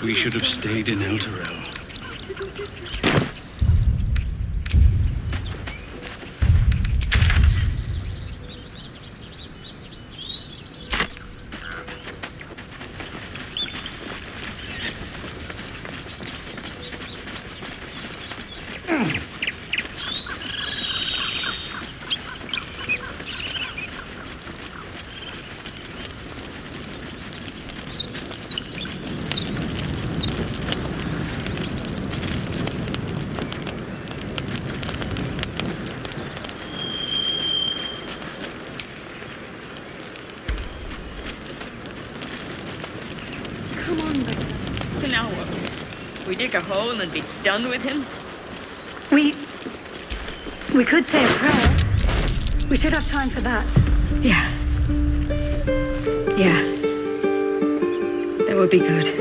we should have stayed in Elturel. We dig a hole and be done with him? We could say a prayer. We should have time for that. Yeah. Yeah. That would be good.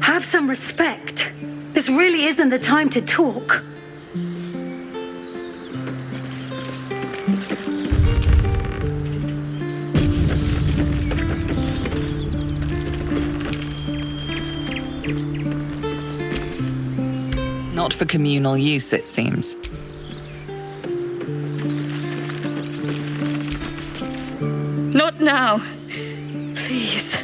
Have some respect. This really isn't the time to talk. Not for communal use, it seems. Not now. Please.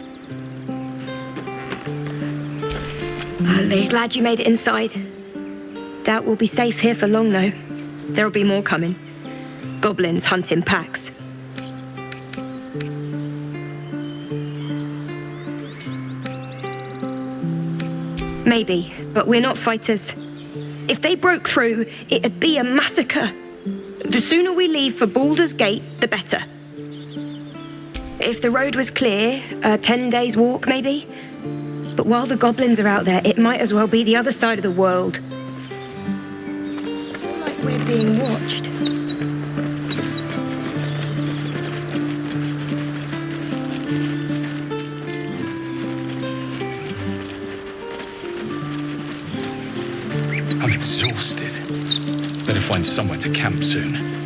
Glad you made it inside. Doubt we'll be safe here for long, though. There'll be more coming. Goblins hunt in packs. Maybe, but we're not fighters. If they broke through, it'd be a massacre. The sooner we leave for Baldur's Gate, the better. If the road was clear, 10 days walk maybe. But while the goblins are out there, it might as well be the other side of the world. Like we're being watched. I'm exhausted. Better find somewhere to camp soon.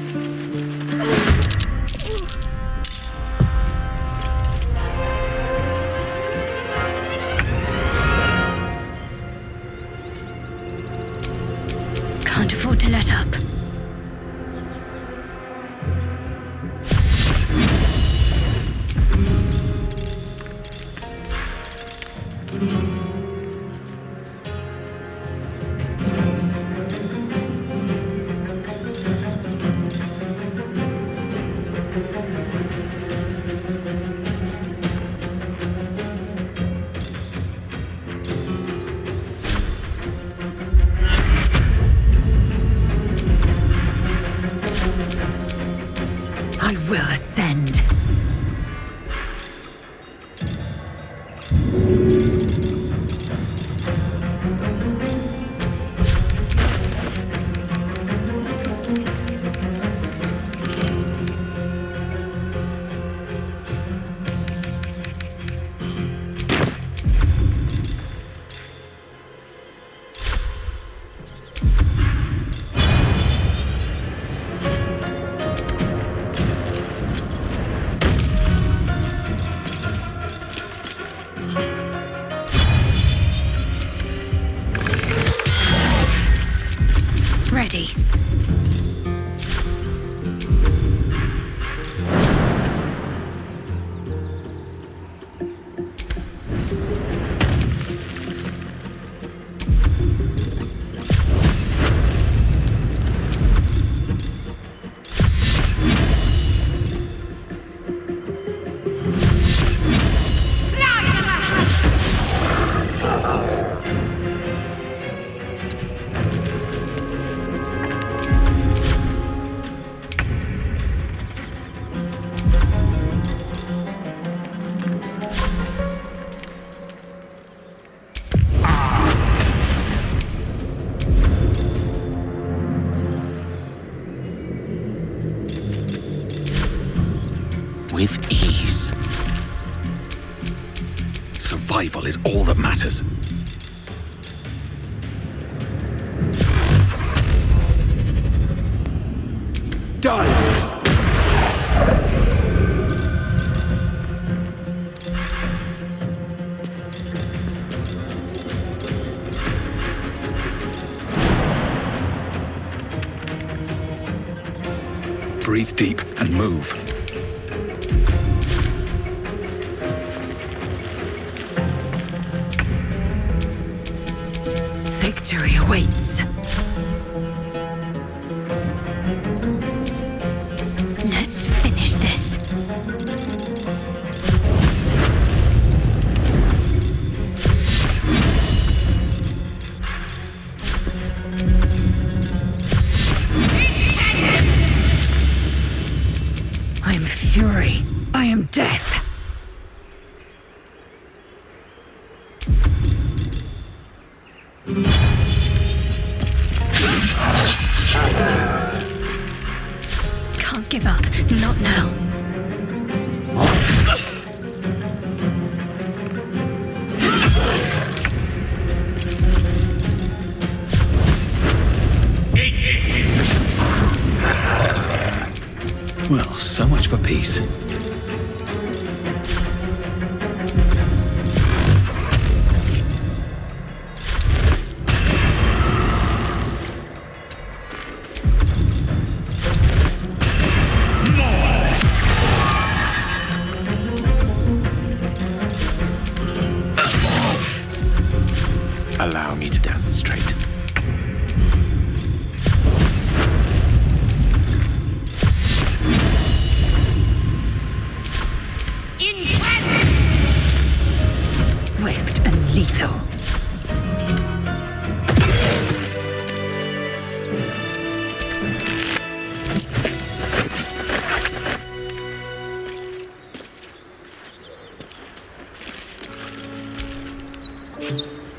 Can't afford to let up. I will ascend. Ready. With ease. Survival is all that matters. Done! breathe deep and move. Victory awaits. Let's finish this. I am fury. I am death. Can't give up. Not now. Well, so much for peace. Allow me to demonstrate. Swift and lethal.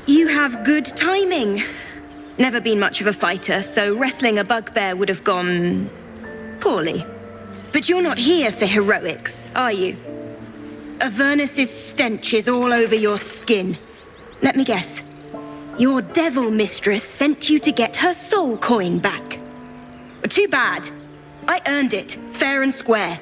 You have good timing. Never been much of a fighter, so wrestling a bugbear would have gone poorly. But you're not here for heroics, are you? Avernus's stench is all over your skin. Let me guess. Your devil mistress sent you to get her soul coin back. Too bad. I earned it, fair and square.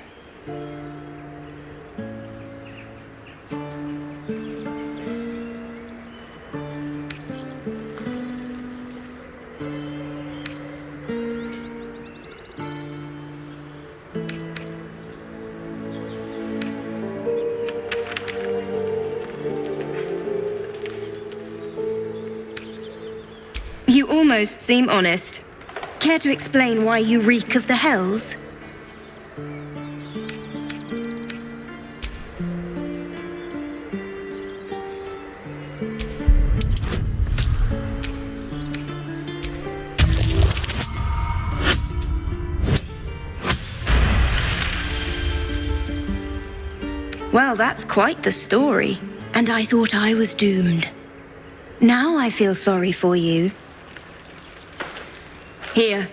You almost seem honest. Care to explain why you reek of the hells? Well, that's quite the story. And I thought I was doomed. Now I feel sorry for you. Here.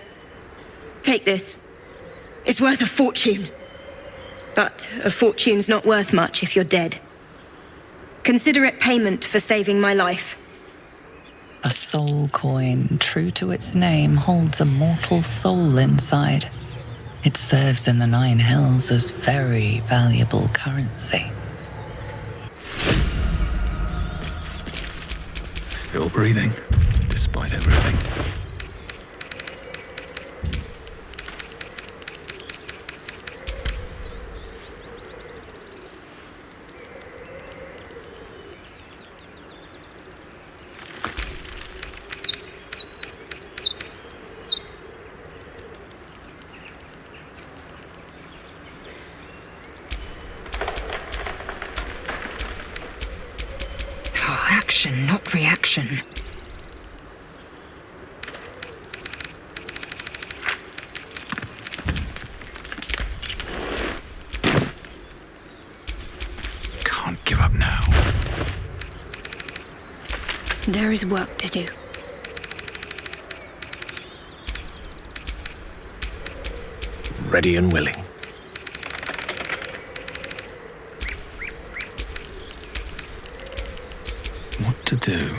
Take this. It's worth a fortune. But a fortune's not worth much if you're dead. Consider it payment for saving my life. A soul coin, true to its name, holds a mortal soul inside. It serves in the Nine Hells as very valuable currency. Still breathing, despite everything. Action, not reaction. Can't give up now. There is work to do. Ready and willing. What to do?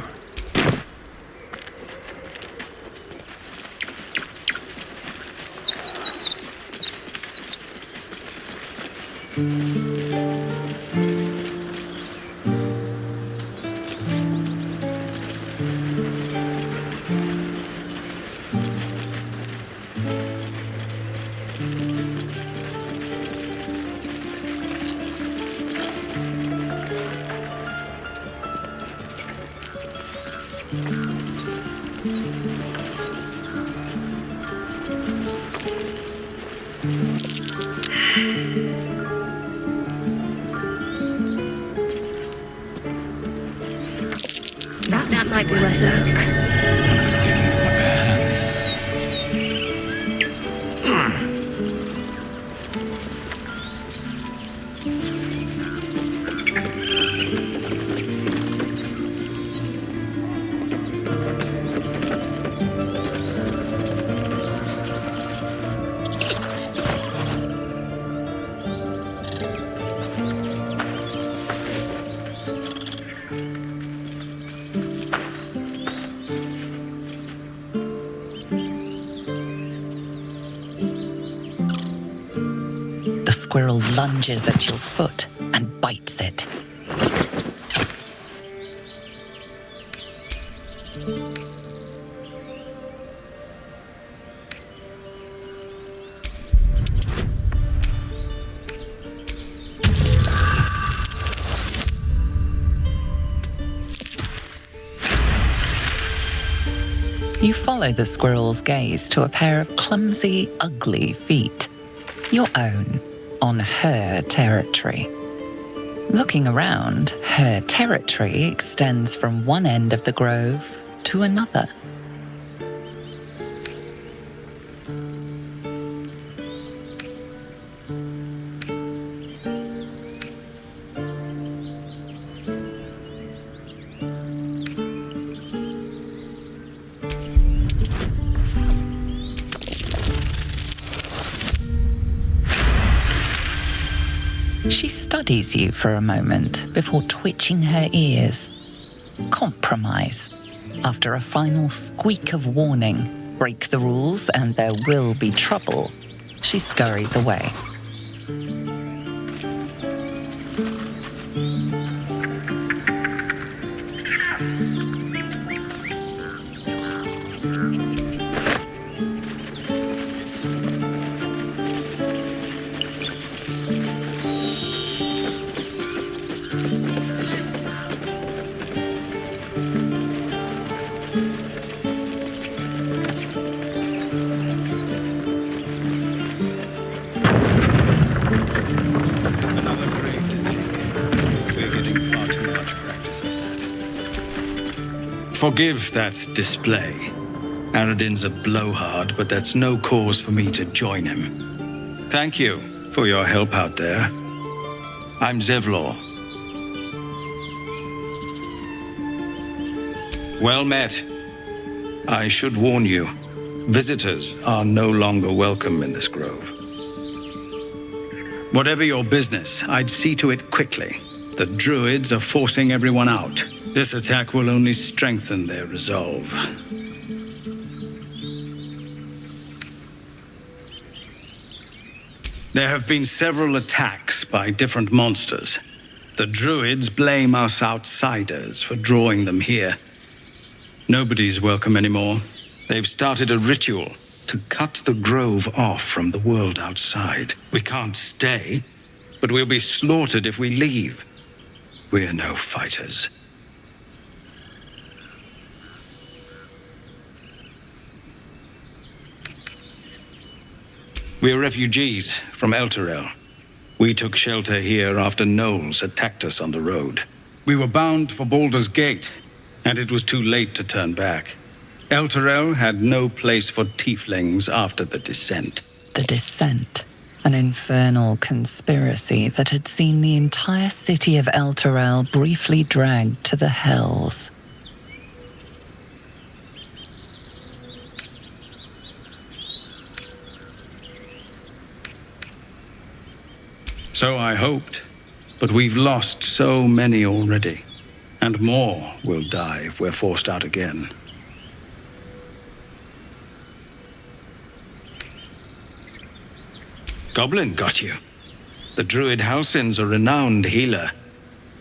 Might be worth a look. I was digging with my bare hands. The squirrel lunges at your foot and bites it. You follow the squirrel's gaze to a pair of clumsy, ugly feet. Your own, on her territory. Looking around, her territory extends from one end of the grove to another. She studies you for a moment before twitching her ears. Compromise. After a final squeak of warning, break the rules and there will be trouble, she scurries away. Another grave to dig. We're getting far too much practice at that. Forgive that display. Aradin's a blowhard, but that's no cause for me to join him. Thank you for your help out there. I'm Zevlor. Well met. I should warn you, visitors are no longer welcome in this grove. Whatever your business, I'd see to it quickly. The druids are forcing everyone out. This attack will only strengthen their resolve. There have been several attacks by different monsters. The druids blame us outsiders for drawing them here. Nobody's welcome anymore. They've started a ritual to cut the grove off from the world outside. We can't stay, but we'll be slaughtered if we leave. We're no fighters. We're refugees from Elturel. We took shelter here after gnolls attacked us on the road. We were bound for Baldur's Gate, and it was too late to turn back. Elturel had no place for tieflings after the descent. The Descent, an infernal conspiracy that had seen the entire city of Elturel briefly dragged to the hells. So I hoped, but we've lost so many already, and more will die if we're forced out again. Goblin got you. The druid Halsin's a renowned healer,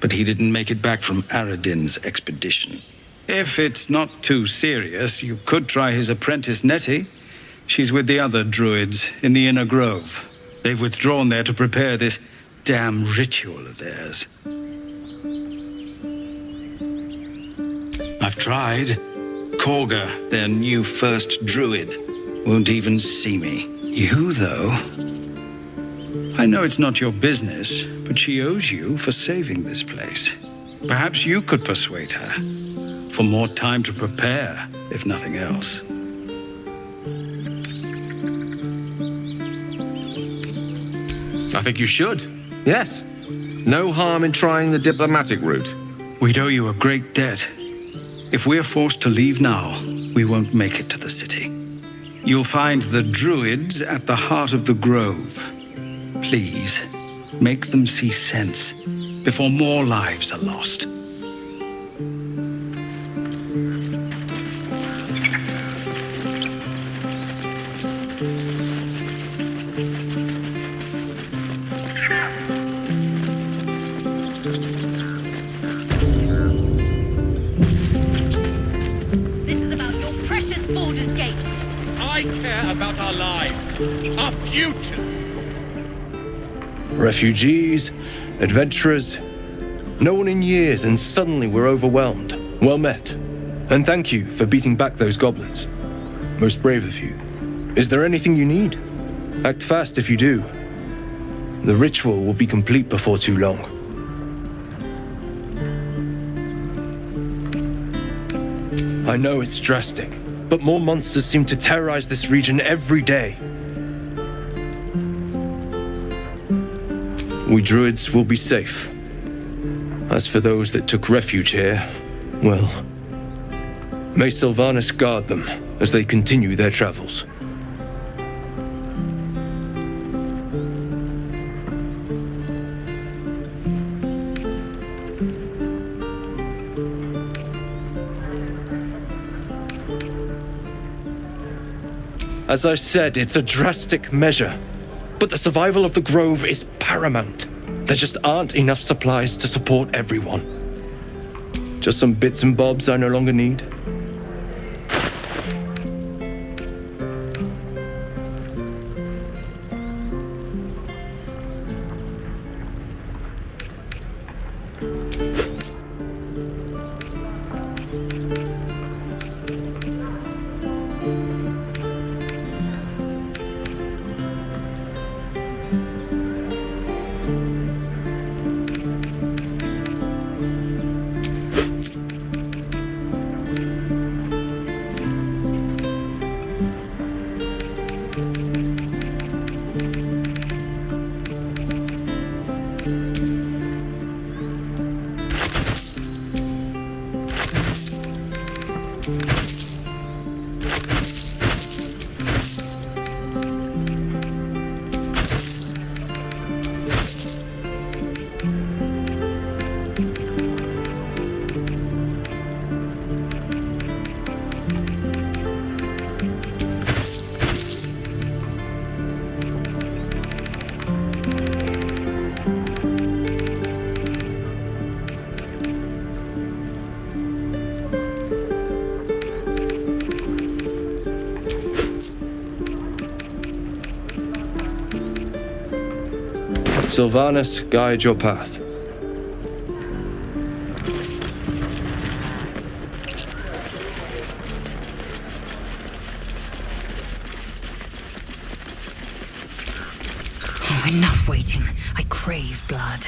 but he didn't make it back from Aradin's expedition. If it's not too serious, you could try his apprentice Nettie. She's with the other druids in the inner grove. They've withdrawn there to prepare this damn ritual of theirs. I've tried. Korga, their new first druid, won't even see me. You, though... I know it's not your business, but she owes you for saving this place. Perhaps you could persuade her. for more time to prepare, if nothing else. I think you should. Yes. No harm in trying the diplomatic route. We'd owe you a great debt. If we're forced to leave now, we won't make it to the city. You'll find the druids at the heart of the grove. Please, make them see sense before more lives are lost. This is about your precious Baldur's Gate. I care about our lives, our future. Refugees, adventurers, no one in years, and suddenly we're overwhelmed. Well met. And thank you for beating back those goblins. Most brave of you. Is there anything you need? Act fast if you do. The ritual will be complete before too long. I know it's drastic, but more monsters seem to terrorize this region every day. We druids will be safe. As for those that took refuge here, well, may Sylvanas guard them as they continue their travels. As I said, it's a drastic measure, but the survival of the grove is paramount. There just aren't enough supplies to support everyone. Just some bits and bobs I no longer need. Sylvanas, guide your path. Oh, enough waiting. I crave blood.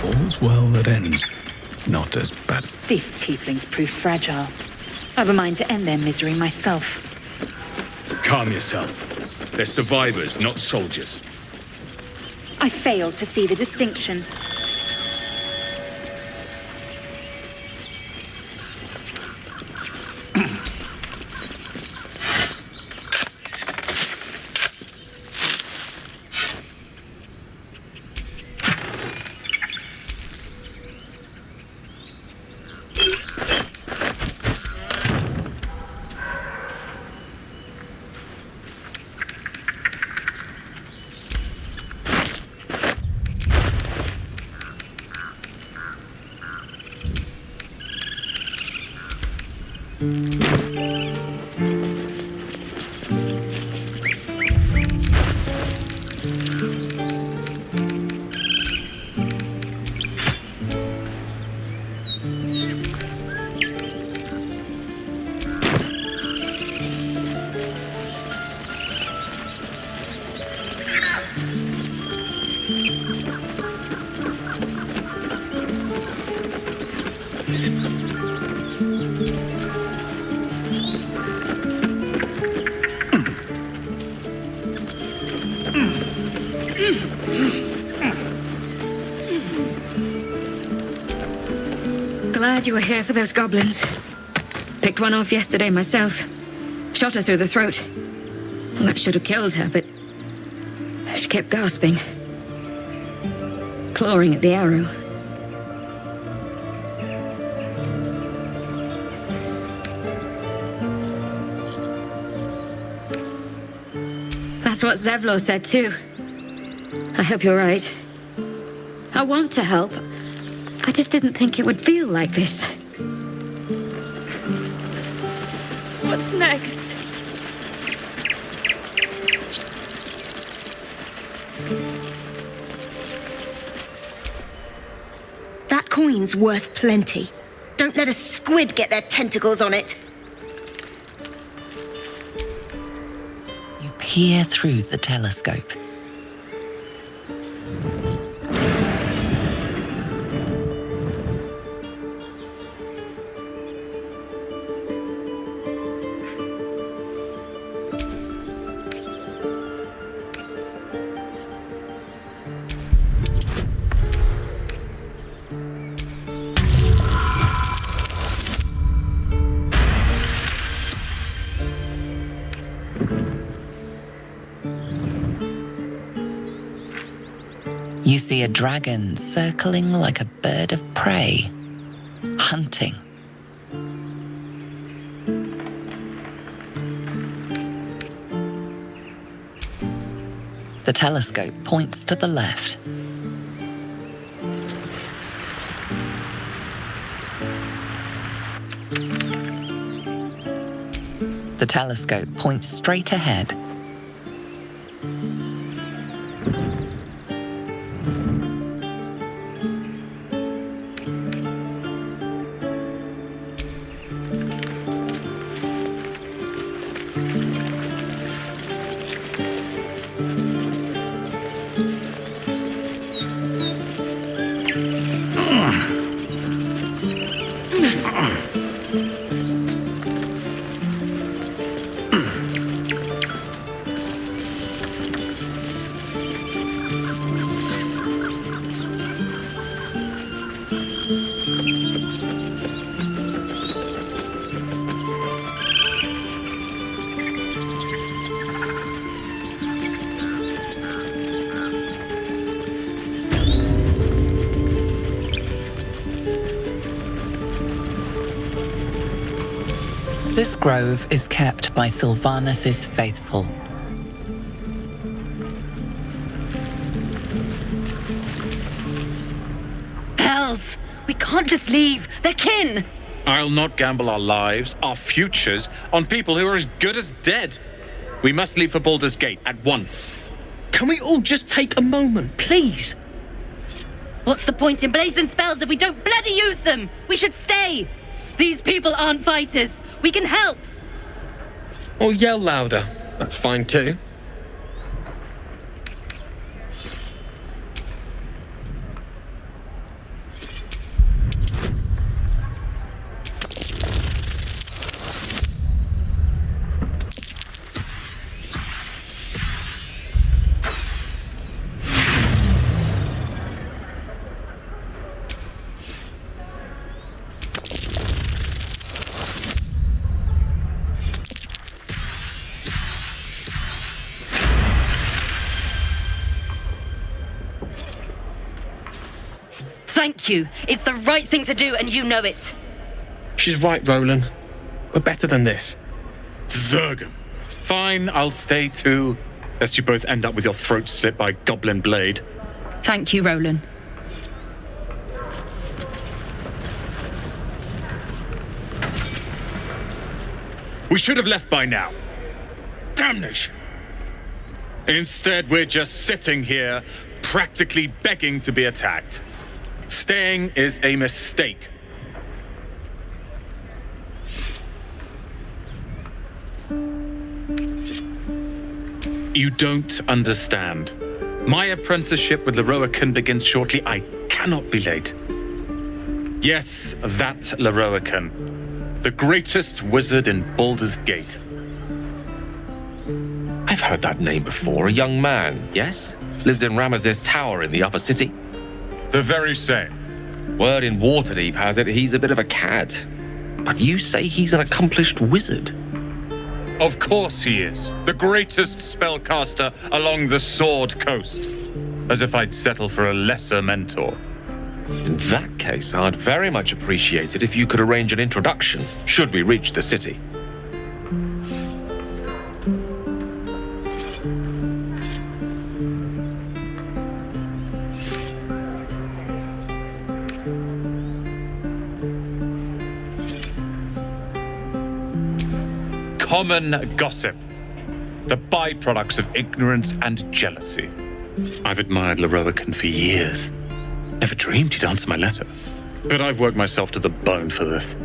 All's well that ends. Not as bad. These tieflings prove fragile. I've a mind to end their misery myself. Calm yourself. They're survivors, not soldiers. I failed to see the distinction. Glad you were here for those goblins. Picked one off yesterday myself. Shot her through the throat. Well, that should have killed her, but she kept gasping. Clawing at the arrow. That's what Zevlor said too. I hope you're right. I want to help. I just didn't think it would feel like this. What's next? That coin's worth plenty. Don't let a squid get their tentacles on it. You peer through the telescope. You see a dragon circling like a bird of prey, hunting. The telescope points to the left. The telescope points straight ahead. This grove is kept by Sylvanus' faithful. Hells! We can't just leave. They're kin! I'll not gamble our lives, our futures, on people who are as good as dead. We must leave for Baldur's Gate at once. Can we all just take a moment, please? What's the point in blazing spells if we don't bloody use them? We should stay! These people aren't fighters. We can help! Or yell louder. That's fine too. Thank you. It's the right thing to do, and you know it. She's right, Roland. We're better than this. Zergum. Fine, I'll stay too, lest you both end up with your throat slit by goblin blade. Thank you, Roland. We should have left by now. Damnation. Instead, we're just sitting here, practically begging to be attacked. Staying is a mistake. You don't understand. My apprenticeship with Leroican begins shortly. I cannot be late. Yes, that Leroican. The greatest wizard in Baldur's Gate. I've heard that name before. A young man, yes? Lives in Ramaz's tower in the upper city. The very same. Word in Waterdeep has it he's a bit of a cad. But you say he's an accomplished wizard. Of course he is. The greatest spellcaster along the Sword Coast. As if I'd settle for a lesser mentor. In that case, I'd very much appreciate it if you could arrange an introduction, should we reach the city. Common gossip. The byproducts of ignorance and jealousy. I've admired Leroican for years. Never dreamed he'd answer my letter. But I've worked myself to the bone for this.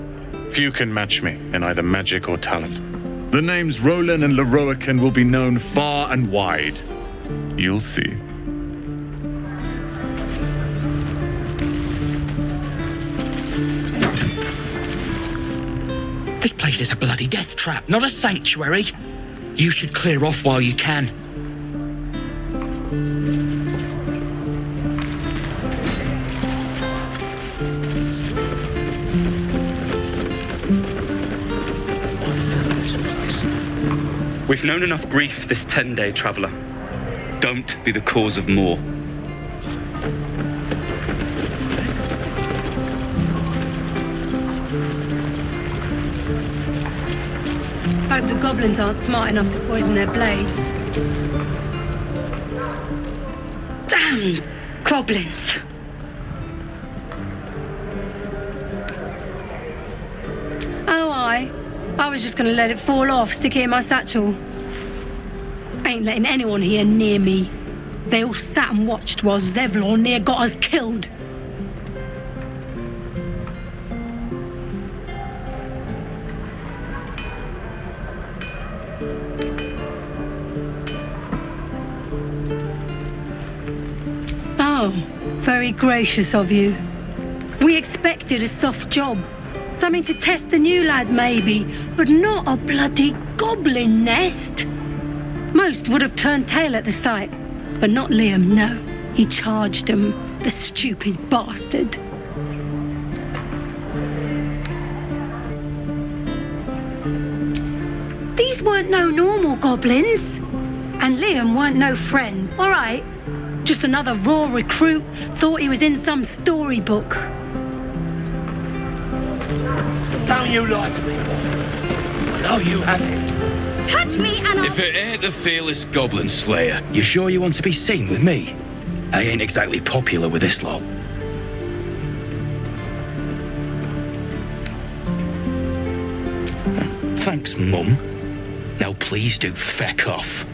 Few can match me in either magic or talent. The names Roland and Leroican will be known far and wide. You'll see. This place is a bloody death trap, not a sanctuary. You should clear off while you can. We've known enough grief this 10-day traveler. Don't be the cause of more. hope the goblins aren't smart enough to poison their blades. Damn goblins! Oh, I was just gonna let it fall off, stick it in my satchel. Ain't letting anyone here near me. They all sat and watched while Zevlor near got us killed. Oh, very gracious of you. We expected a soft job. Something to test the new lad, maybe, but not a bloody goblin nest. Most would have turned tail at the sight, but not Liam, no. He charged him, the stupid bastard. These weren't no normal goblins. And Liam weren't no friend, all right? Just another raw recruit, thought he was in some storybook. Don't you lie to me, boy. I know you have it. Touch me and I'll... If it ain't the fearless goblin slayer, you sure you want to be seen with me? I ain't exactly popular with this lot. Thanks, Mum. Now please do feck off.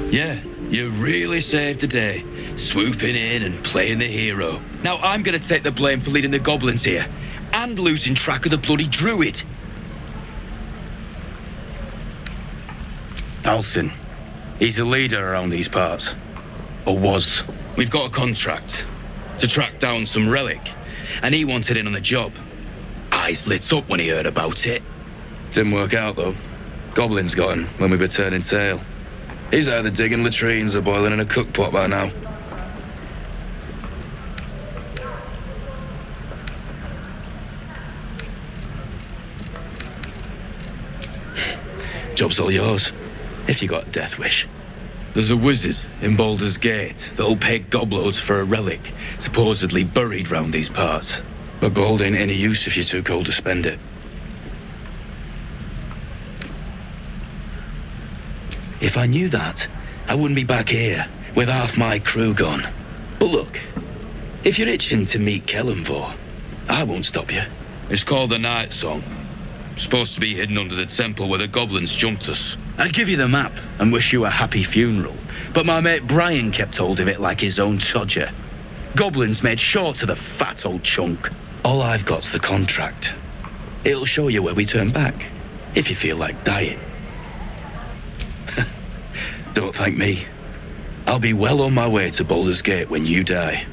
Yeah, you really saved the day, swooping in and playing the hero. Now I'm gonna take the blame for leading the goblins here, and losing track of the bloody druid. Alcyn, he's a leader around these parts. Or was. We've got a contract to track down some relic, and he wanted in on the job. Eyes lit up when he heard about it. Didn't work out, though. Goblins got him when we were turning tail. He's either digging latrines or boiling in a cookpot by now. Job's all yours, if you got a death wish. There's a wizard in Baldur's Gate that'll pay gobloads for a relic supposedly buried round these parts. But gold ain't any use if you're too cold to spend it. If I knew that, I wouldn't be back here with half my crew gone. But look, if you're itching to meet Kellenvor, I won't stop you. It's called the Night Song. Supposed to be hidden under the temple where the goblins jumped us. I'd give you the map and wish you a happy funeral, but my mate Brian kept hold of it like his own todger. Goblins made sure to the fat old chunk. All I've got's the contract. It'll show you where we turn back, if you feel like dying. Don't thank me. I'll be well on my way to Baldur's Gate when you die.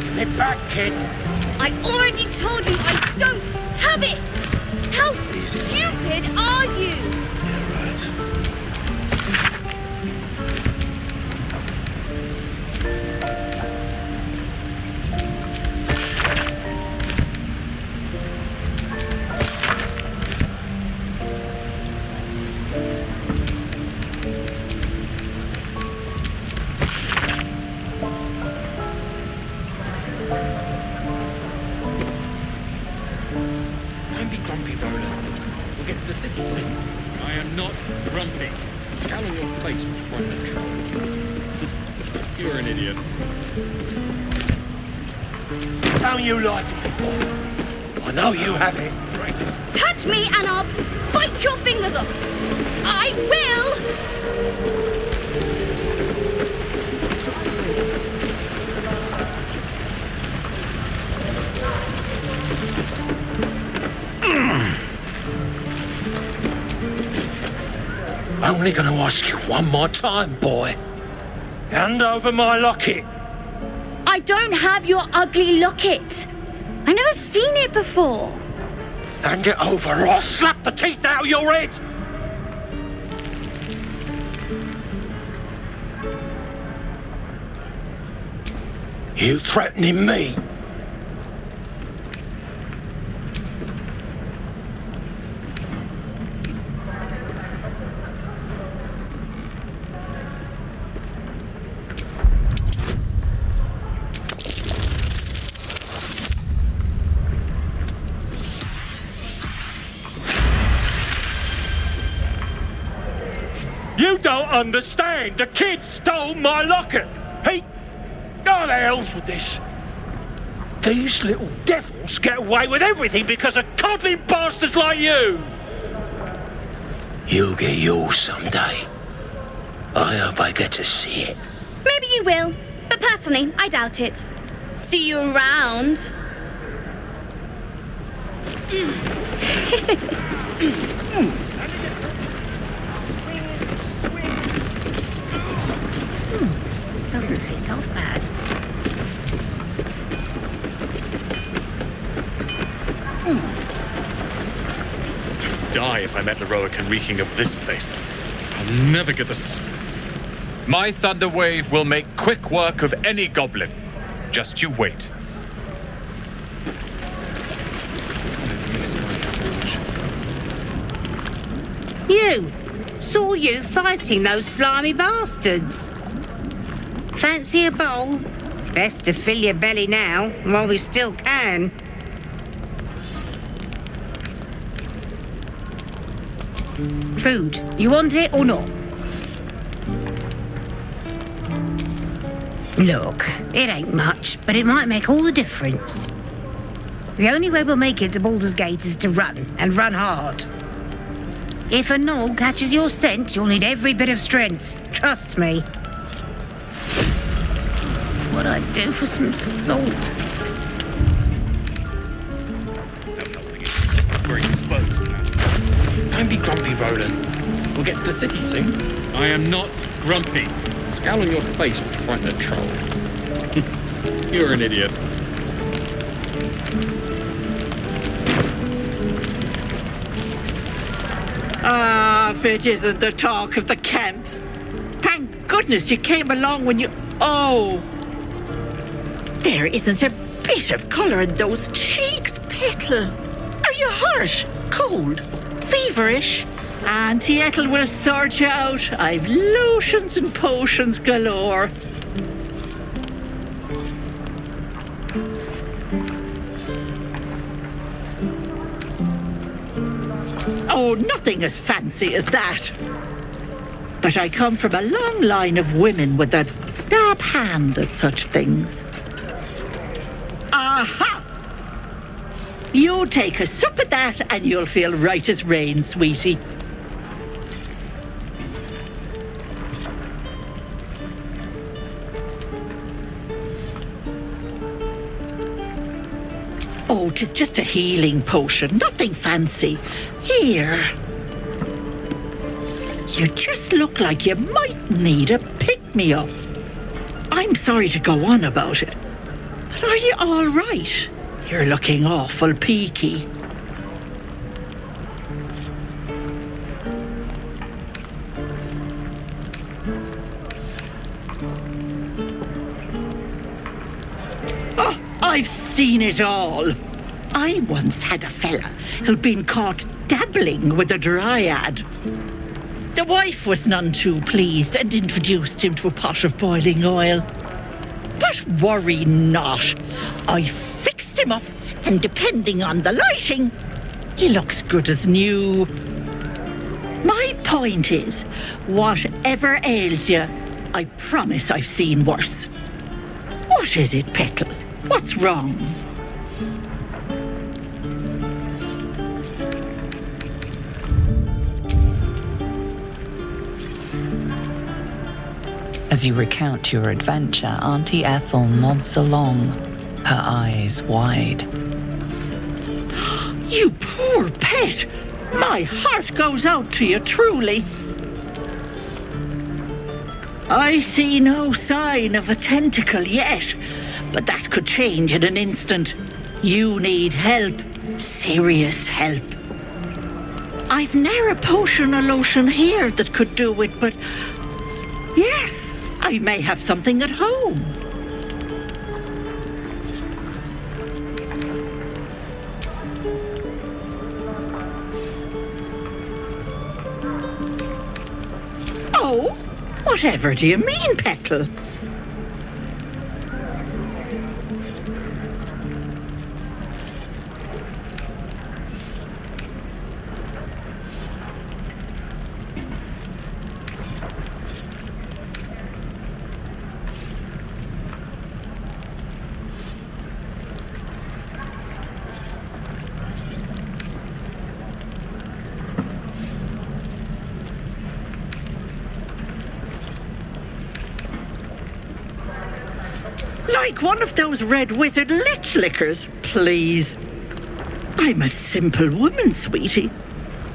Give it back, kid. I already told you I don't have it! How stupid are you? Yeah, right. Don't you lie to me, boy. I know you have it. Right. Touch me and I'll bite your fingers off. I will! Only gonna ask you one more time, boy. Hand over my locket. I don't have your ugly locket. I've never seen it before. Hand it over or I'll slap the teeth out of your head. You threatening me? You don't understand. The kid stole my locket. He... Oh, the hell's with this? These little devils get away with everything because of coddling bastards like you. You'll get yours someday. I hope I get to see it. Maybe you will, but personally, I doubt it. See you around. Doesn't taste half bad. Die if I met Leroican reeking of this place. I'll never get the... My thunder wave will make quick work of any goblin. Just you wait. You! Saw you fighting those slimy bastards. Fancy a bowl? Best to fill your belly now, while we still can. Food. You want it or not? Look, it ain't much, but it might make all the difference. The only way we'll make it to Baldur's Gate is to run, and run hard. If a gnoll catches your scent, you'll need every bit of strength. Trust me. What I'd do for some salt. We're exposed. Don't be grumpy, Roland. We'll get to the city soon. I am not grumpy. Scowl on your face would frighten a troll. You're an idiot. Ah, if it isn't the talk of the camp. Thank goodness you came along when you... Oh! There isn't a bit of colour in those cheeks, Petal. Are you hurt? Cold? Feverish? Auntie Ethel will sort you out. I've lotions and potions galore. Oh, nothing as fancy as that. But I come from a long line of women with a dab hand at such things. Aha! You take a sup at that and you'll feel right as rain, sweetie. Oh, 'tis just a healing potion, nothing fancy. Here. You just look like you might need a pick-me-up. I'm sorry to go on about it, but are you all right? You're looking awful peaky. Oh, I've seen it all. I once had a fella who'd been caught dabbling with a dryad. The wife was none too pleased and introduced him to a pot of boiling oil. But worry not. I fixed him up, and depending on the lighting, he looks good as new. My point is, whatever ails you, I promise I've seen worse. What is it, Petal? What's wrong? As you recount your adventure, Auntie Ethel nods along, her eyes wide. You poor pet! My heart goes out to you, truly. I see no sign of a tentacle yet, but that could change in an instant. You need help. Serious help. I've ne'er a potion or lotion here that could do it, but... yes, I may have something at home. Whatever do you mean, Petal? Like one of those red wizard lich lickers, please. I'm a simple woman, sweetie.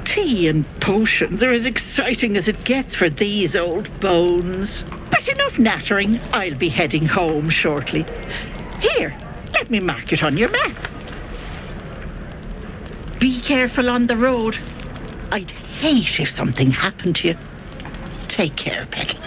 Tea and potions are as exciting as it gets for these old bones. But enough nattering. I'll be heading home shortly. Here, let me mark it on your map. Be careful on the road. I'd hate if something happened to you. Take care, Petal.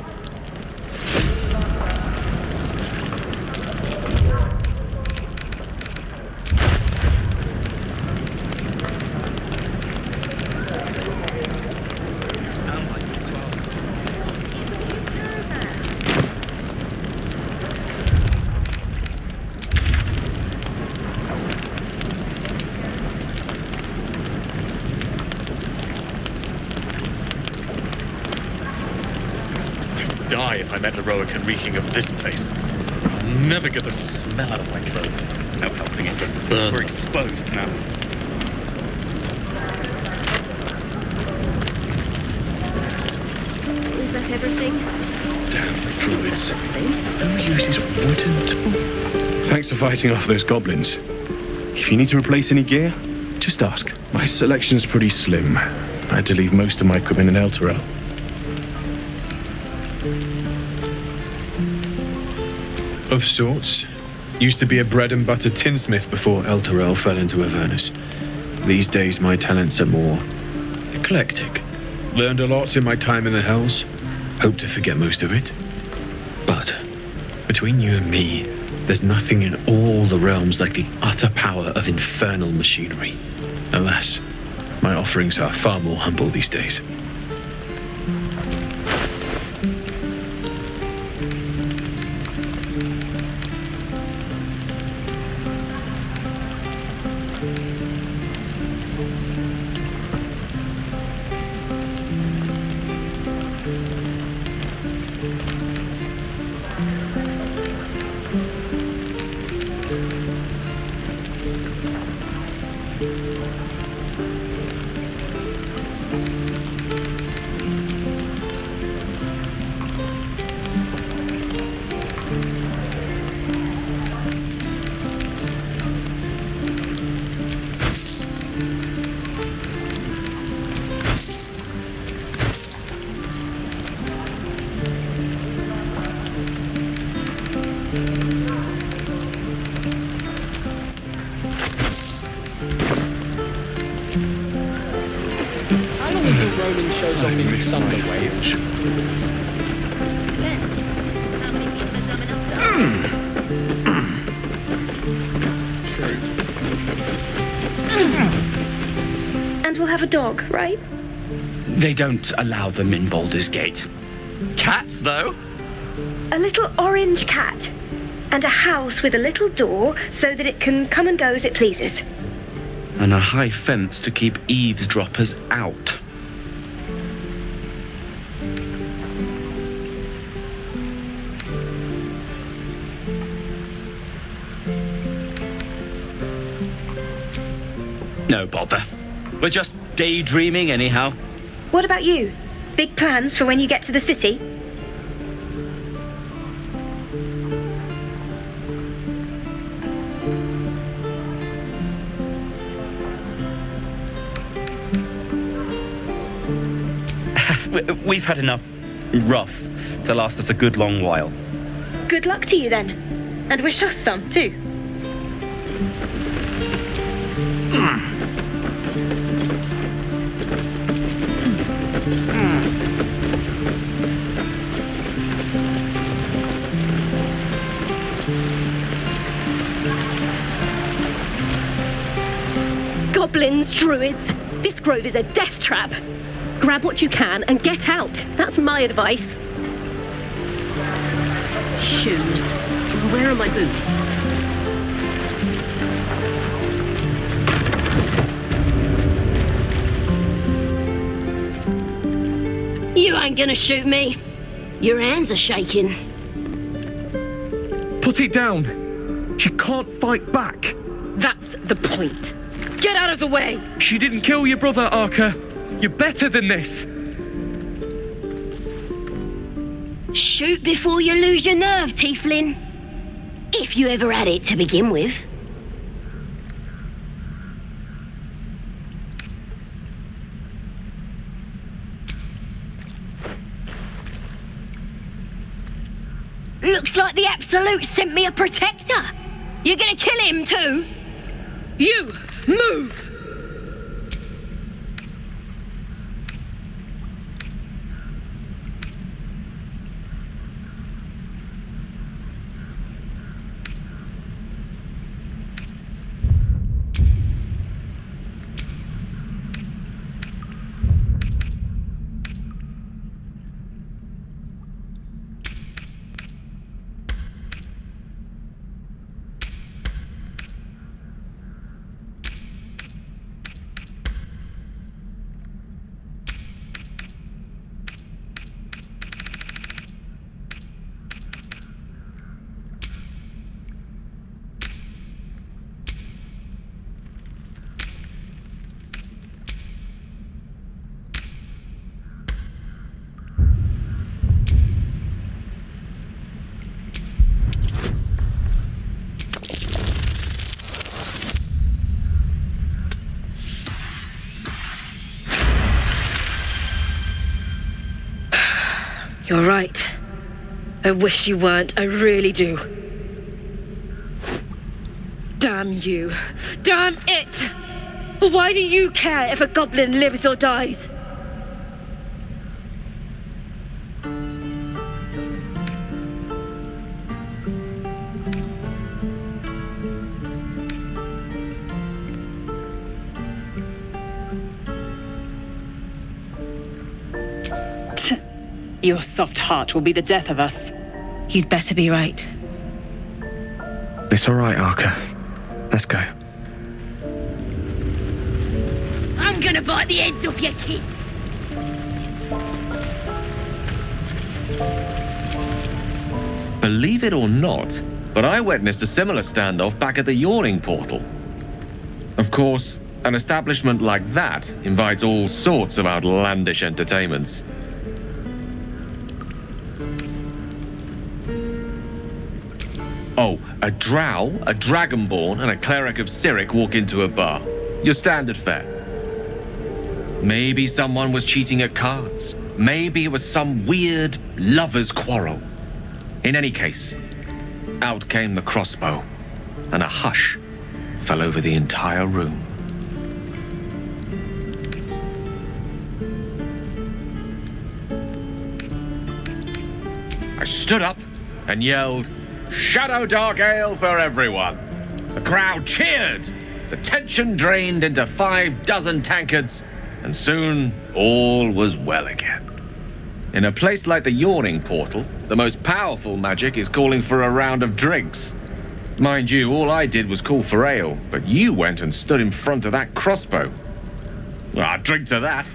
Die if I met Heroic and reeking of this place. I'll never get the smell out of my clothes. No helping it. Burn. We're exposed now. Is that everything? Damn druids. Who uses wooden tools? Thanks for fighting off those goblins. If you need to replace any gear, just ask. My selection's pretty slim. I had to leave most of my equipment in Elturel. Of sorts. Used to be a bread and butter tinsmith before Elturel fell into Avernus. These days my talents are more eclectic. Learned a lot in my time in the Hells. Hope to forget most of it. But between you and me, there's nothing in all the realms like the utter power of infernal machinery. Alas, my offerings are far more humble these days. Ronan shows off his thunder wave. And we'll have a dog, right? They don't allow them in Baldur's Gate. Cats, though? A little orange cat. And a house with a little door so that it can come and go as it pleases. And a high fence to keep eavesdroppers out. No bother. We're just daydreaming anyhow. What about you? Big plans for when you get to the city? We've had enough rough to last us a good long while. Good luck to you then. And wish us some too. Goblins, druids, this grove is a death trap. Grab what you can and get out. That's my advice. Shoes. Where are my boots? You ain't gonna shoot me. Your hands are shaking. Put it down. She can't fight back. That's the point. Get out of the way! She didn't kill your brother, Arca. You're better than this. Shoot before you lose your nerve, Tiefling. If you ever had it to begin with. Looks like the Absolute sent me a protector. You gonna kill him too? You! Move! You're right. I wish you weren't, I really do. Damn you. Damn it! Why do you care if a goblin lives or dies? Your soft heart will be the death of us. You'd better be right. It's all right, Arca. Let's go. I'm gonna bite the heads off your kids. Believe it or not, but I witnessed a similar standoff back at the Yawning Portal. Of course, an establishment like that invites all sorts of outlandish entertainments. Oh, a drow, a dragonborn, and a cleric of Cyric walk into a bar. Your standard fare. Maybe someone was cheating at cards. Maybe it was some weird lover's quarrel. In any case, out came the crossbow, and a hush fell over the entire room. I stood up and yelled, "Shadow Dark Ale for everyone!" The crowd cheered. The tension drained into 6 tankards, and soon all was well again. In a place like the Yawning Portal, the most powerful magic is calling for a round of drinks. Mind you, all I did was call for ale, but you went and stood in front of that crossbow. Well, I'd drink to that.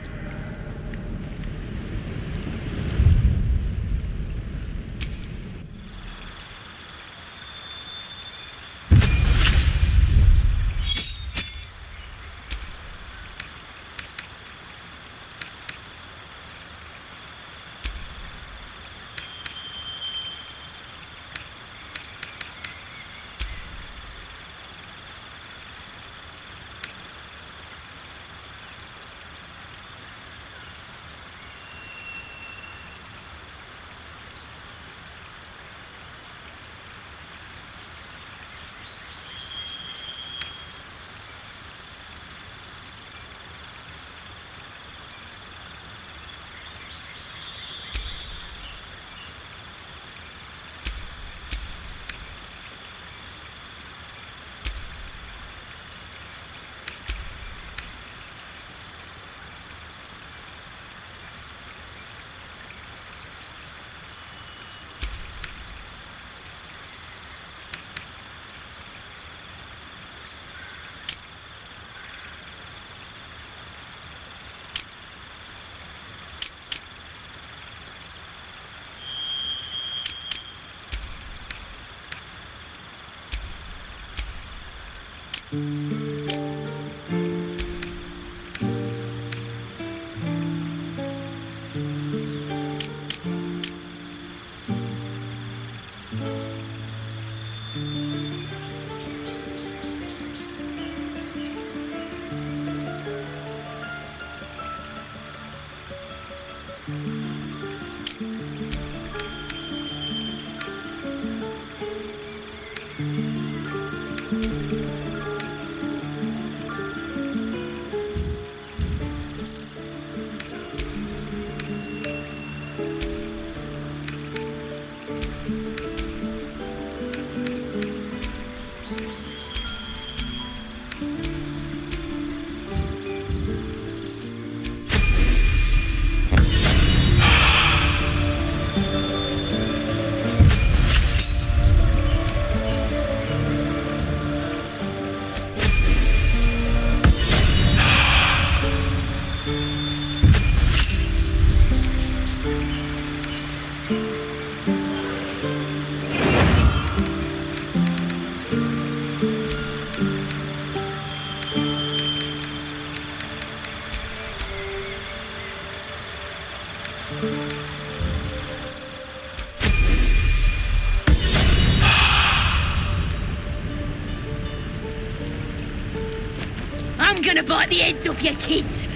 I'm gonna bite the heads off your kids.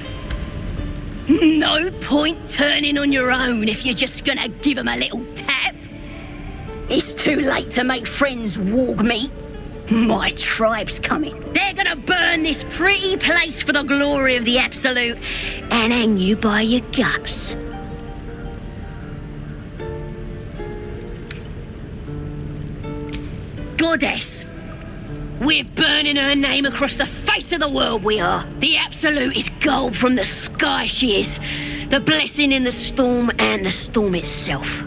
No point turning on your own if you're just gonna give them a little tap. It's too late to make friends, warg meat. My tribe's coming. They're gonna burn this pretty place for the glory of the Absolute and hang you by your guts. Goddess. We're burning her name across the face of the world, we are. The Absolute is gold from the sky, she is. The blessing in the storm and the storm itself.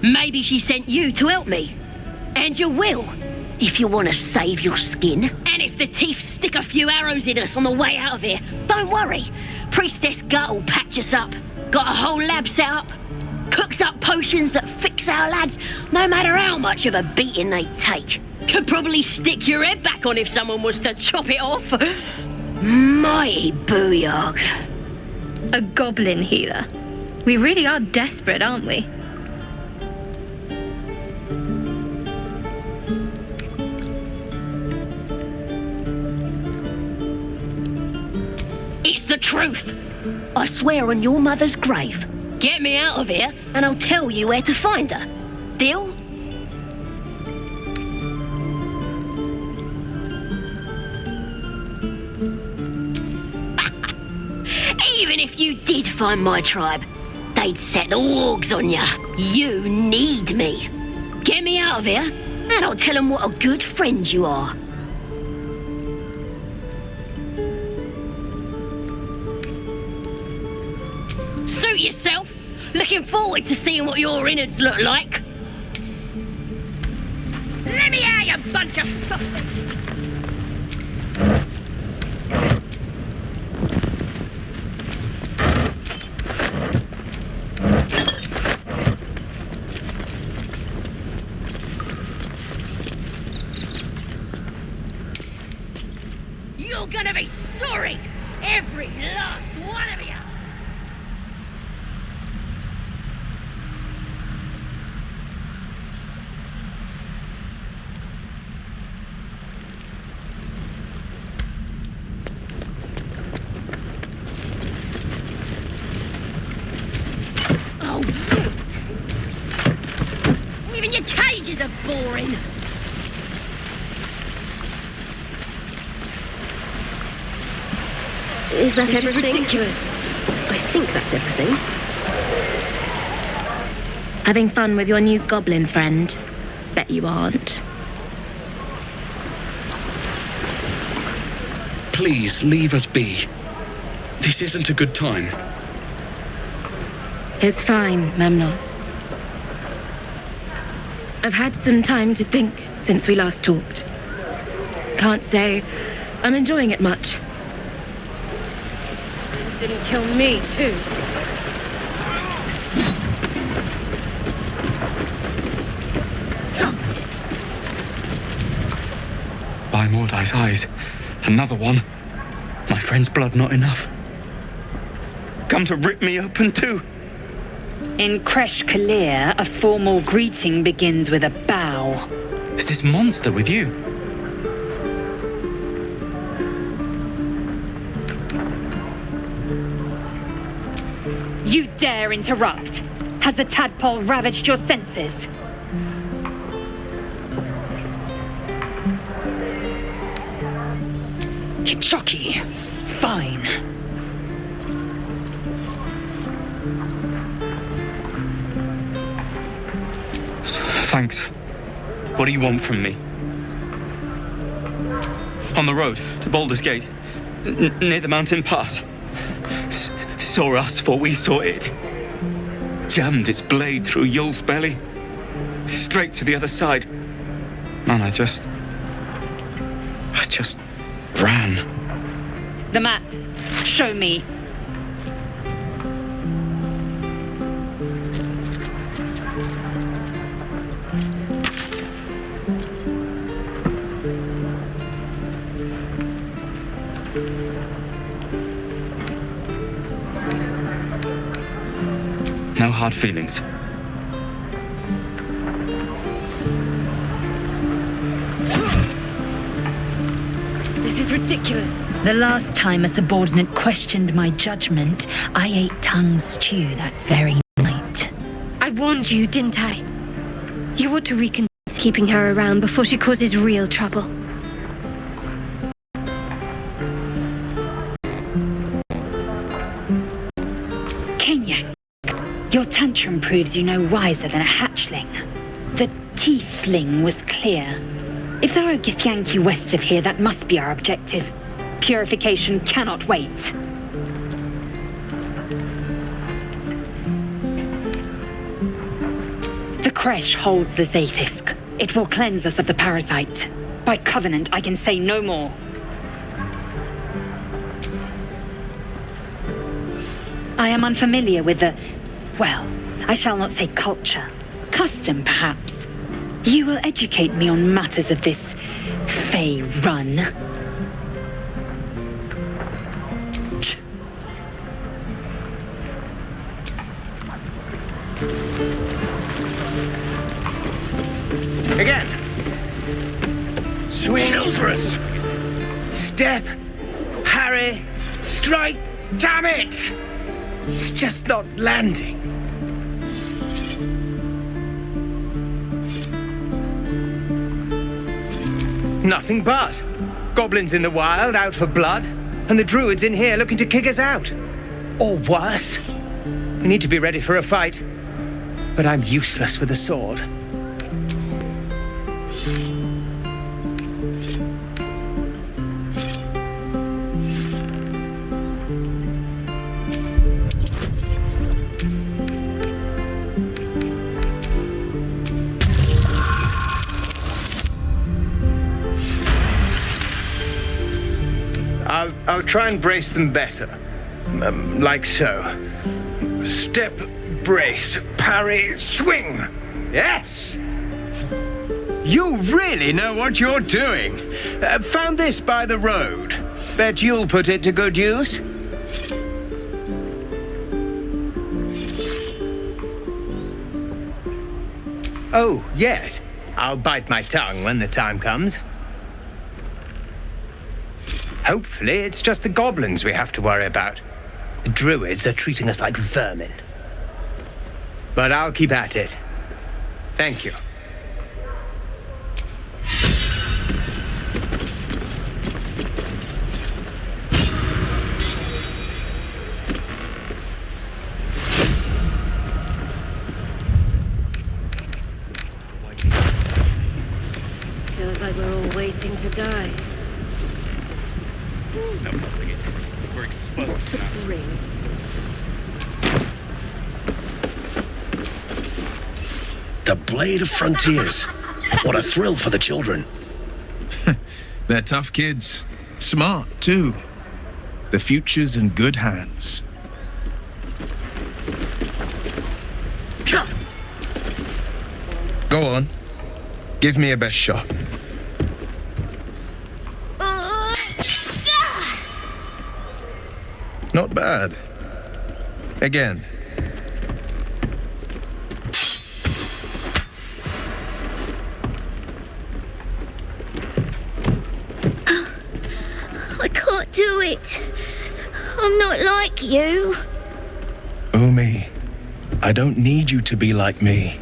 Maybe she sent you to help me. And you will, if you want to save your skin. And if the teeth stick a few arrows in us on the way out of here, don't worry. Priestess Gut will patch us up. Got a whole lab set up. Cooks up potions that fix our lads, no matter how much of a beating they take. Could probably stick your head back on if someone was to chop it off. Mighty booyog. A goblin healer. We really are desperate, aren't we? It's the truth. I swear on your mother's grave. Get me out of here and I'll tell you where to find her. Deal? Even if you did find my tribe, they'd set the wargs on ya. You need me. Get me out of here and I'll tell them what a good friend you are. Suit yourself. Looking forward to seeing what your innards look like. Let me out, you bunch of softies. You're gonna be sorry, every last one of you. Even your cages are boring. Is that This everything? is ridiculous. I think that's everything. Having fun with your new goblin friend? Bet you aren't. Please, leave us be. This isn't a good time. It's fine, Memnos. I've had some time to think since we last talked. Can't say I'm enjoying it much. Didn't kill me, too. by Mordai's eyes. Another one. My friend's blood not enough. Come to rip me open too. In Kresh Kalir, a formal greeting begins with a bow. Is this monster with you? You dare interrupt? Has the tadpole ravaged your senses? Kichoki. Fine. Thanks. What do you want from me? On the road to Baldur's Gate, near the mountain pass. Saw us for we saw it. Jammed its blade through Yul's belly. Straight to the other side. Man, I just ran. The map. Show me. No hard feelings. This is ridiculous. The last time a subordinate questioned my judgment, I ate tongue stew that very night. I warned you, didn't I? You ought to reconsider keeping her around before she causes real trouble. Your tantrum proves you no wiser than a hatchling. The teethling was clear. If there are Githyanki west of here, that must be our objective. Purification cannot wait. The Kresh holds the Zaithisk. It will cleanse us of the parasite. By covenant, I can say no more. I am unfamiliar with the... well, I shall not say culture. Custom, perhaps. You will educate me on matters of this Faerun. Again. Swing. Children! Step. Parry. Strike. Damn it! It's just not landing. Nothing but. Goblins in the wild, out for blood, and the druids in here looking to kick us out. Or worse. We need to be ready for a fight. But I'm useless with a sword. I'll try and brace them better. Like so. Step, brace, parry, swing. Yes! You really know what you're doing. Found this by the road. Bet you'll put it to good use. Oh, yes. I'll bite my tongue when the time comes. Hopefully, it's just the goblins we have to worry about. The druids are treating us like vermin. But I'll keep at it. Thank you. Feels like we're all waiting to die. No, nothing. We're exposed. What to bring? The Blade of Frontiers. What a thrill for the children. They're tough kids. Smart, too. The future's in good hands. Go on. Give me your best shot. Not bad. Again. I can't do it. I'm not like you. Umi, I don't need you to be like me.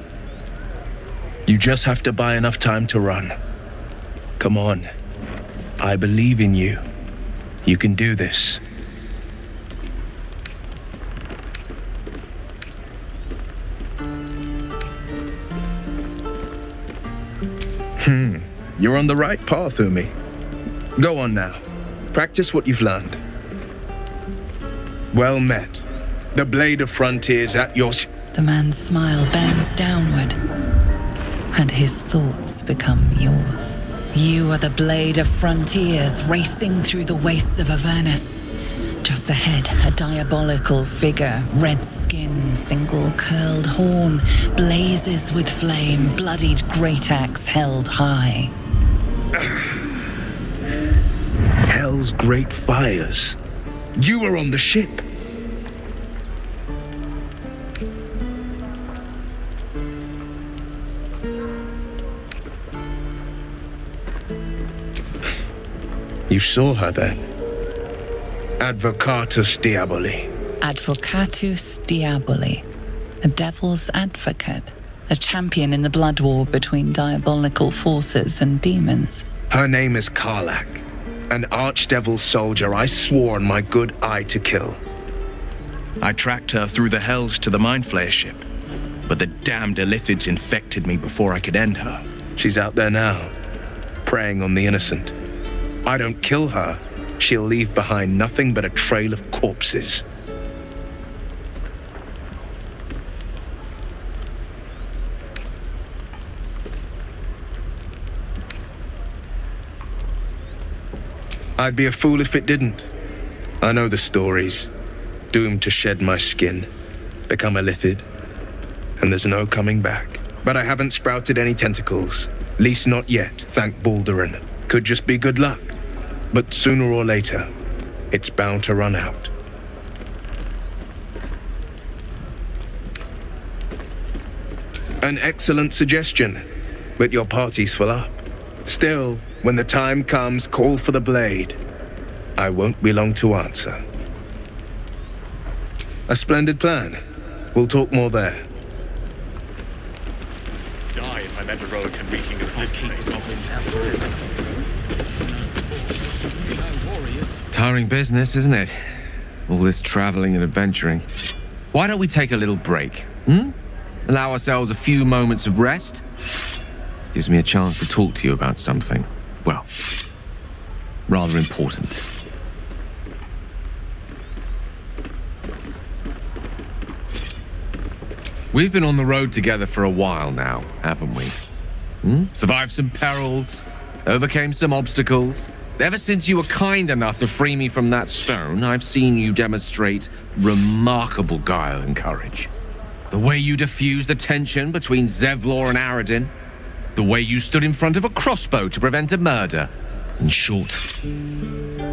You just have to buy enough time to run. Come on. I believe in you. You can do this. You're on the right path, Umi. Go on now. Practice what you've learned. Well met. The blade of frontiers at your... The man's smile bends downward, and his thoughts become yours. You are the blade of frontiers racing through the wastes of Avernus. Just ahead, a diabolical figure, red skin, single curled horn, blazes with flame, bloodied great axe held high. Hell's great fires. You were on the ship. You saw her then. Advocatus Diaboli. Advocatus Diaboli. A devil's advocate. A champion in the blood war between diabolical forces and demons. Her name is Karlak, an archdevil soldier I swore on my good eye to kill. I tracked her through the hells to the Mind Flayer ship, but the damned Illithids infected me before I could end her. She's out there now, preying on the innocent. I don't kill her, she'll leave behind nothing but a trail of corpses. I'd be a fool if it didn't. I know the stories. Doomed to shed my skin, become a Illithid, and there's no coming back. But I haven't sprouted any tentacles, least not yet, thank Baldur. Could just be good luck. But sooner or later, it's bound to run out. An excellent suggestion, but your party's full up. Still, when the time comes, call for the blade. I won't be long to answer. A splendid plan. We'll talk more there. Die if I met a rogue reeking of this place. Tiring business, isn't it? All this traveling and adventuring. Why don't we take a little break? Allow ourselves a few moments of rest? Gives me a chance to talk to you about something, well, rather important. We've been on the road together for a while now, haven't we? Survived some perils, overcame some obstacles. Ever since you were kind enough to free me from that stone, I've seen you demonstrate remarkable guile and courage. The way you diffused the tension between Zevlor and Aradin, the way you stood in front of a crossbow to prevent a murder. In short,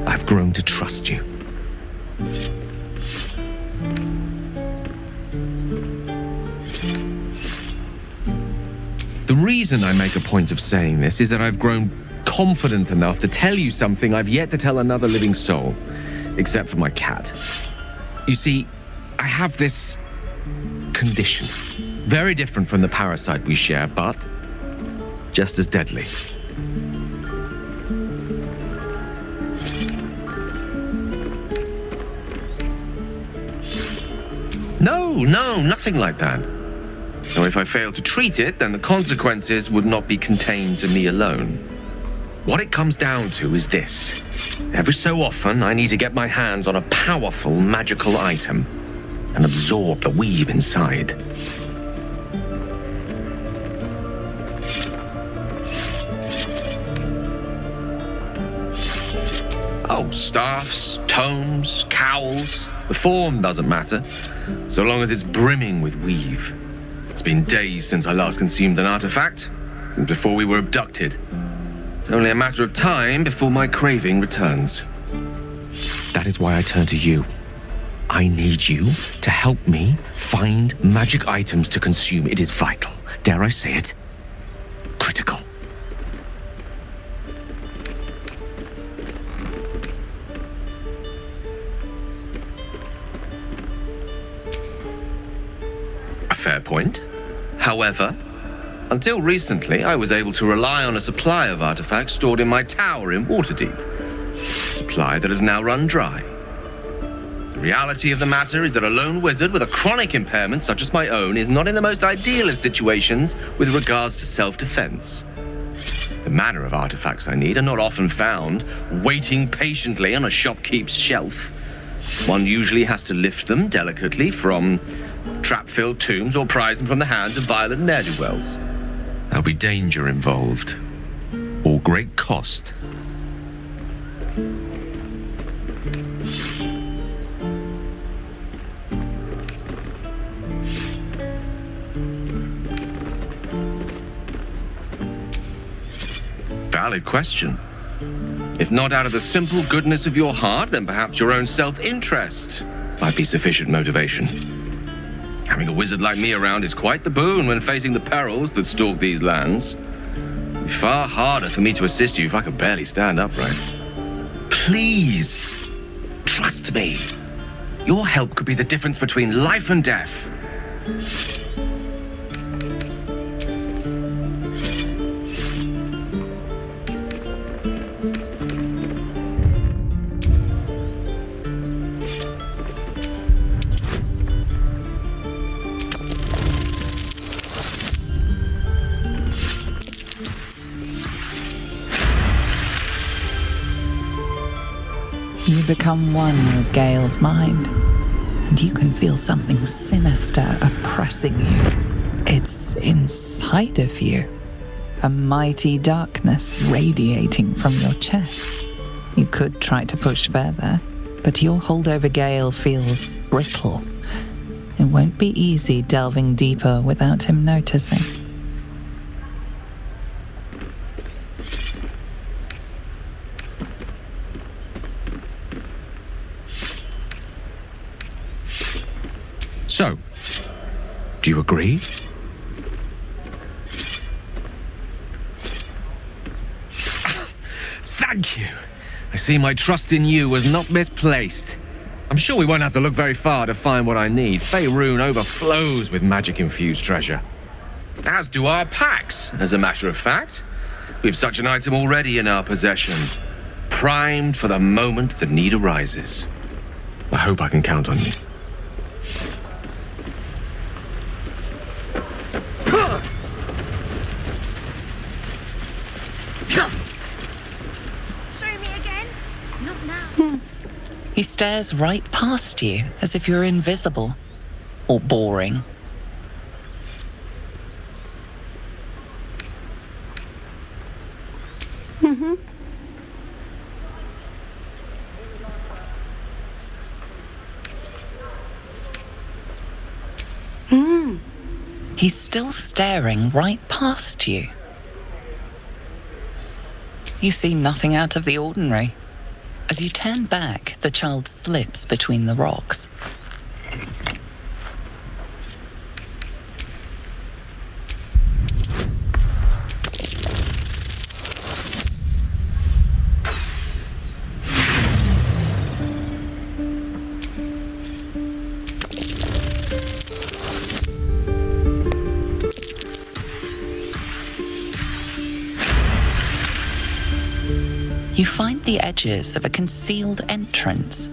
I've grown to trust you. The reason I make a point of saying this is that I've grown confident enough to tell you something I've yet to tell another living soul, except for my cat. You see, I have this condition, very different from the parasite we share, but just as deadly. No, nothing like that. So if I fail to treat it, then the consequences would not be contained to me alone. What it comes down to is this. Every so often, I need to get my hands on a powerful magical item and absorb the weave inside. Oh, staffs, tomes, cowls. The form doesn't matter, so long as it's brimming with weave. It's been days since I last consumed an artifact, since before we were abducted. It's only a matter of time before my craving returns. That is why I turn to you. I need you to help me find magic items to consume. It is vital. Dare I say it? Critical. A fair point. However, until recently, I was able to rely on a supply of artifacts stored in my tower in Waterdeep. A supply that has now run dry. The reality of the matter is that a lone wizard with a chronic impairment such as my own is not in the most ideal of situations with regards to self-defense. The manner of artifacts I need are not often found waiting patiently on a shopkeep's shelf. One usually has to lift them delicately from trap-filled tombs or prise them from the hands of violent ne'er-do-wells. There'll be danger involved, or great cost. Valid question. If not out of the simple goodness of your heart, then perhaps your own self-interest might be sufficient motivation. Having a wizard like me around is quite the boon when facing the perils that stalk these lands. It'd be far harder for me to assist you if I could barely stand upright. Please, trust me. Your help could be the difference between life and death. You become one with Gale's mind, and you can feel something sinister oppressing you. It's inside of you, a mighty darkness radiating from your chest. You could try to push further, but your hold over Gale feels brittle. It won't be easy delving deeper without him noticing. So, do you agree? Thank you. I see my trust in you was not misplaced. I'm sure we won't have to look very far to find what I need. Faerun overflows with magic-infused treasure. As do our packs, as a matter of fact. We have such an item already in our possession, primed for the moment the need arises. I hope I can count on you. He stares right past you, as if you're invisible. Or boring. He's still staring right past you. You see nothing out of the ordinary. As you turn back, the child slips between the rocks. You find the edges of a concealed entrance.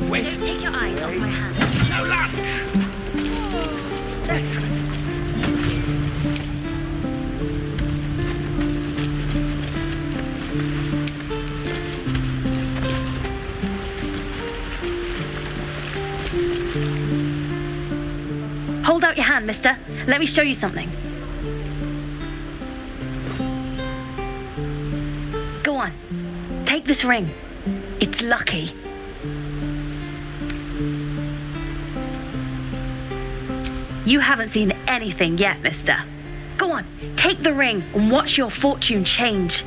Wait. Don't take your eyes off my hand. Hold out your hand, mister. Let me show you something. Go on. Take this ring. It's lucky. You haven't seen anything yet, mister. Go on, take the ring and watch your fortune change.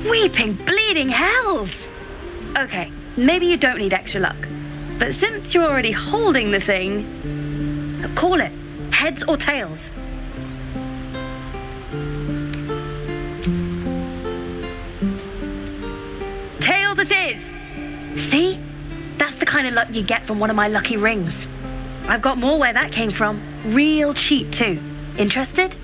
Weeping, bleeding hells! Okay, maybe you don't need extra luck. But since you're already holding the thing, call it. Heads or tails? Tails it is! See? That's the kind of luck you get from one of my lucky rings. I've got more where that came from. Real cheap too. Interested?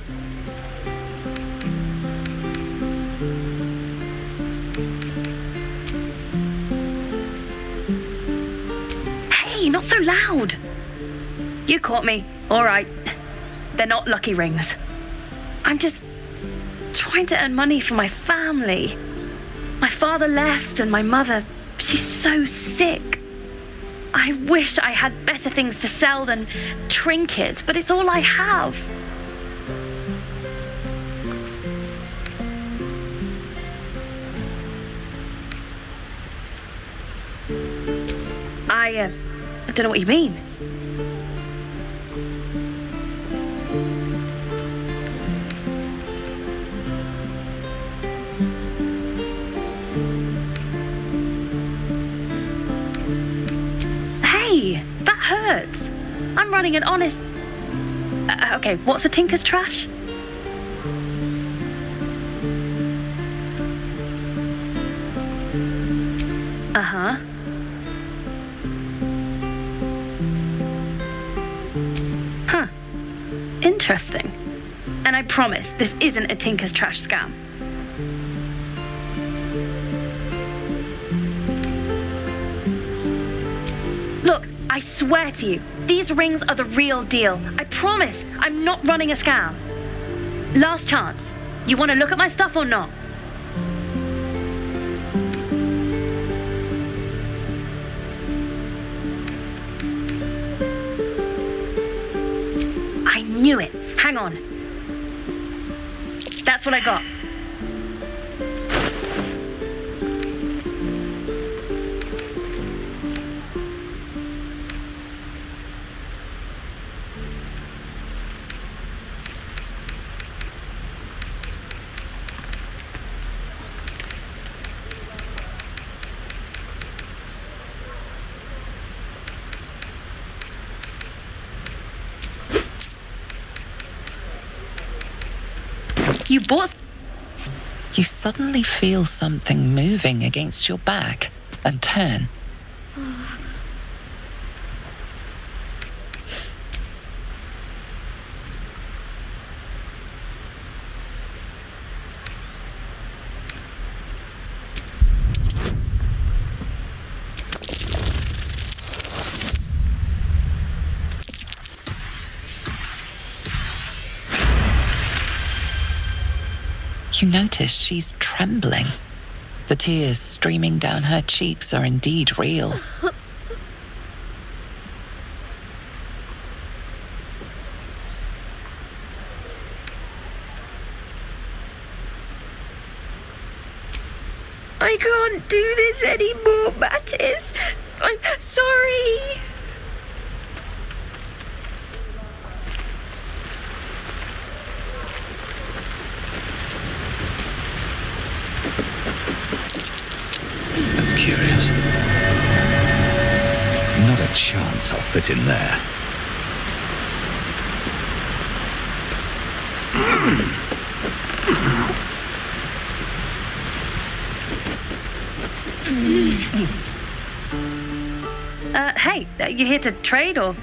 Hey, not so loud. You caught me. All right. They're not lucky rings. I'm just trying to earn money for my family. My father left and my mother, she's so sick. I wish I had better things to sell than trinkets, but it's all I have. I don't know what you mean. Hey, that hurts. I'm running an honest... okay, what's a tinker's trash? Uh-huh. Huh. Interesting. And I promise, this isn't a tinker's trash scam. Look, I swear to you, these rings are the real deal. I promise, I'm not running a scam. Last chance. You want to look at my stuff or not? I knew it. Hang on. That's what I got. You bought... You suddenly feel something moving against your back and turn. You notice she's trembling. The tears streaming down her cheeks are indeed real. I can't do this anymore, Mattis. I'm sorry. That's curious. Not a chance I'll fit in there. Hey, you here to trade or?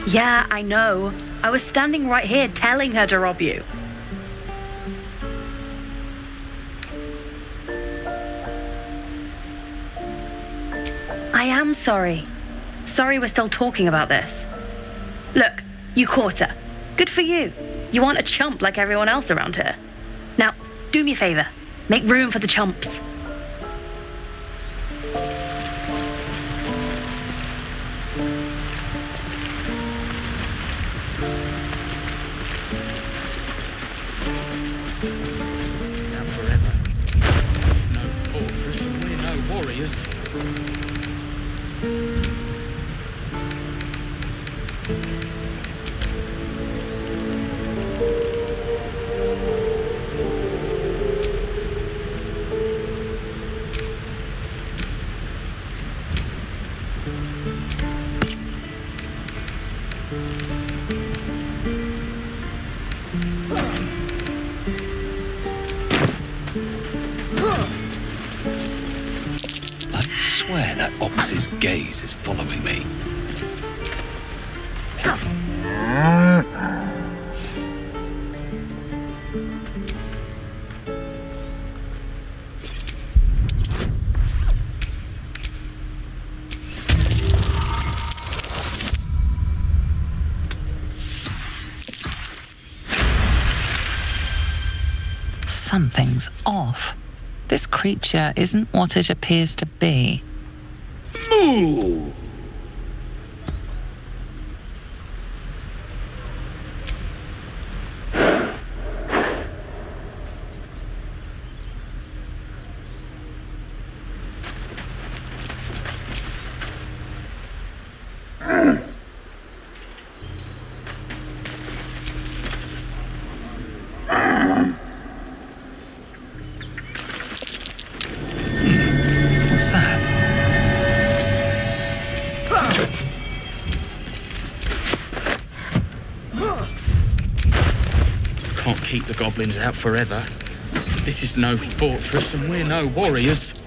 Yeah, I know. I was standing right here telling her to rob you. I am sorry. Sorry we're still talking about this. Look, you caught her. Good for you. You aren't a chump like everyone else around here. Now, do me a favor. Make room for the chumps. Now forever. No fortress and we're no warriors. that Ox's gaze is following me. Something's off. This creature isn't what it appears to be. Moo! What's that? Can't keep the goblins out forever. This is no fortress and we're no warriors.